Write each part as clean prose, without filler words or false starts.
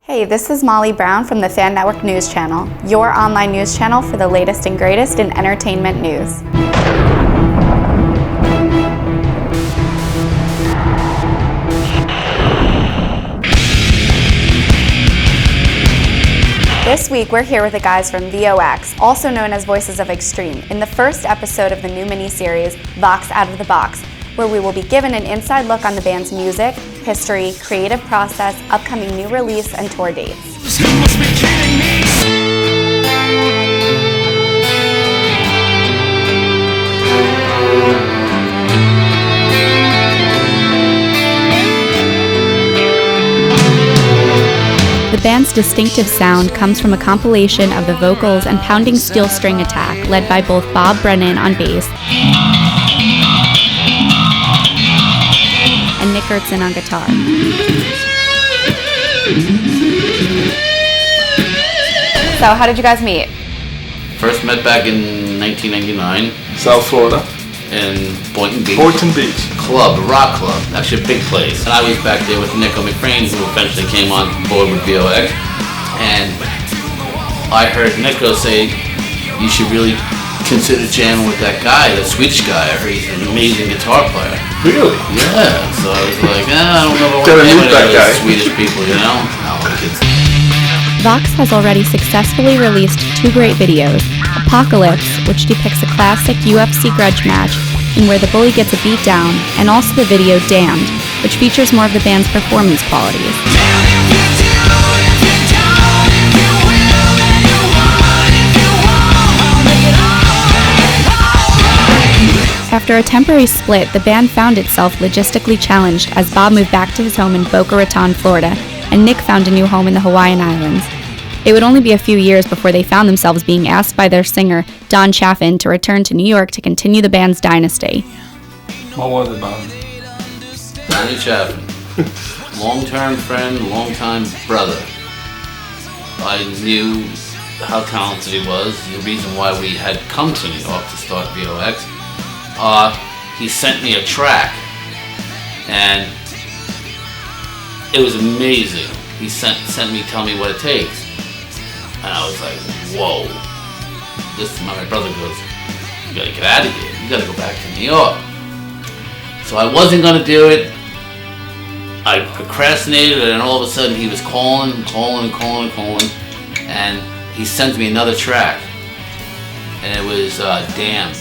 Hey, this is Molly Brown from the Fan Network News Channel, your online news channel for the latest and greatest in entertainment news. This week, we're here with the guys from V.O.X, also known as Voices of Extreme, in the first episode of the new miniseries, V.O.X Out of the Box, where we will be given an inside look on the band's music, history, creative process, upcoming new release, and tour dates. You must be kidding me. The band's distinctive sound comes from a compilation of the vocals and pounding steel string attack led by both Bob Brennan on bass and Nick Ertzen on guitar. So, how did you guys meet? First met back in 1999 South Florida. in Boynton Beach. Boynton Beach. Club, rock club, actually a big place. And I was back there with Nico McBrain, who eventually came on board with V.O.X. And I heard Nico say, you should really consider jamming with that guy, the Swedish guy. I heard he's an amazing guitar player. Really? Yeah, so I was like, I don't know Gotta what meet that guy. Swedish people, you know? V.O.X has already successfully released two great videos, Apocalypse, which depicts a classic UFC grudge match in where the bully gets a beat down, and also the video Damned, which features more of the band's performance qualities. After a temporary split, the band found itself logistically challenged as Bob moved back to his home in Boca Raton, Florida, and Nick found a new home in the Hawaiian Islands. It would only be a few years before they found themselves being asked by their singer, Don Chaffin, to return to New York to continue the band's dynasty. What was it, Bob? Donnie Chaffin, long-term friend, long-time brother. I knew how talented he was, the reason why we had come to New York to start V.O.X. He sent me a track, and it was amazing. He sent me, tell me what it takes. And I was like, whoa. My brother goes, you gotta get out of here. You gotta go back to New York. So I wasn't gonna do it. I procrastinated, and all of a sudden he was calling. And he sent me another track. And it was Damned.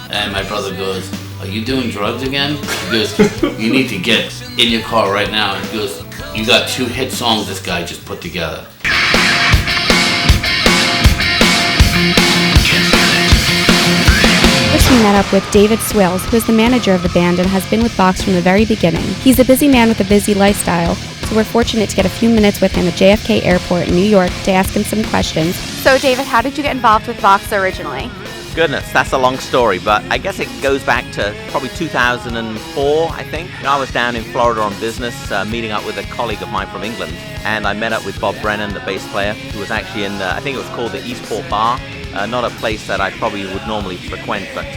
And my brother goes, are you doing drugs again? He goes, you need to get in your car right now. He goes, you got two hit songs this guy just put together. First we met up with David Swales, who is the manager of the band and has been with V.O.X from the very beginning. He's a busy man with a busy lifestyle, so we're fortunate to get a few minutes with him at J.F.K. Airport in New York to ask him some questions. So David, how did you get involved with V.O.X originally? Goodness, that's a long story, but I guess it goes back to probably 2004, I think. I was down in Florida on business, meeting up with a colleague of mine from England, and I met up with Bob Brennan, the bass player, who was actually in, I think it was called the Eastport Bar. Not a place that I probably would normally frequent, but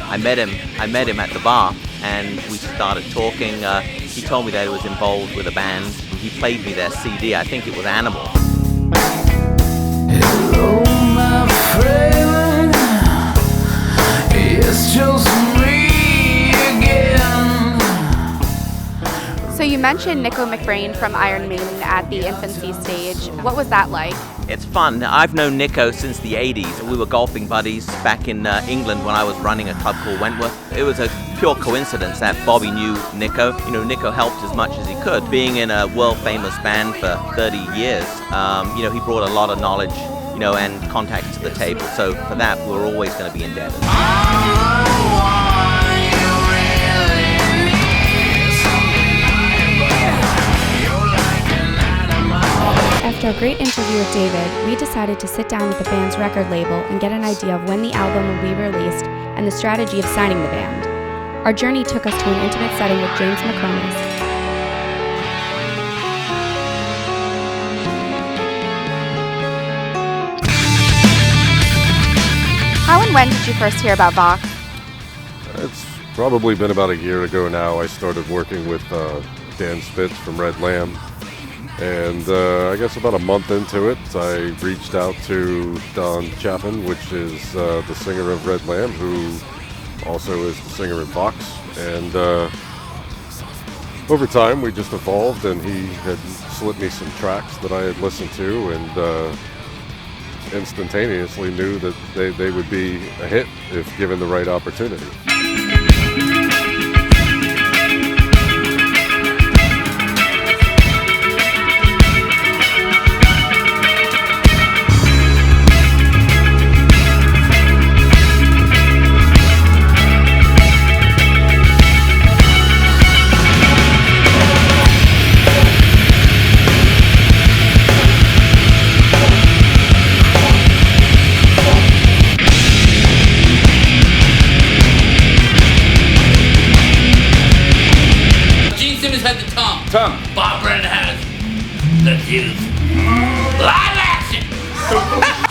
I met him at the bar, and we started talking. He told me that he was involved with a band. He played me their CD, I think it was Animal. Hello, my friend. It's just me again. So you mentioned Nico McBrain from Iron Maiden at the infancy stage. What was that like? It's fun. I've known Nico since the 80s. We were golfing buddies back in England when I was running a club called Wentworth. It was a pure coincidence that Bobby knew Nico. You know, Nico helped as much as he could. Being in a world-famous band for 30 years, you know, he brought a lot of knowledge, you know, and contacts to the table. So for that, we're always going to be indebted. After a great interview with David, we decided to sit down with the band's record label and get an idea of when the album will be released and the strategy of signing the band. Our journey took us to an intimate setting with James McComas. How and when did you first hear about V.O.X? It's probably been about a year ago now. I started working with Dan Spitz from Red Lamb. And I guess about a month into it, I reached out to Don Chapman, which is the singer of Red Lamb, who also is the singer in V.O.X. And over time, we just evolved, and he had slipped me some tracks that I had listened to, and instantaneously knew that they would be a hit if given the right opportunity. Had the Tom. Bob Brennan has the juice. Live action!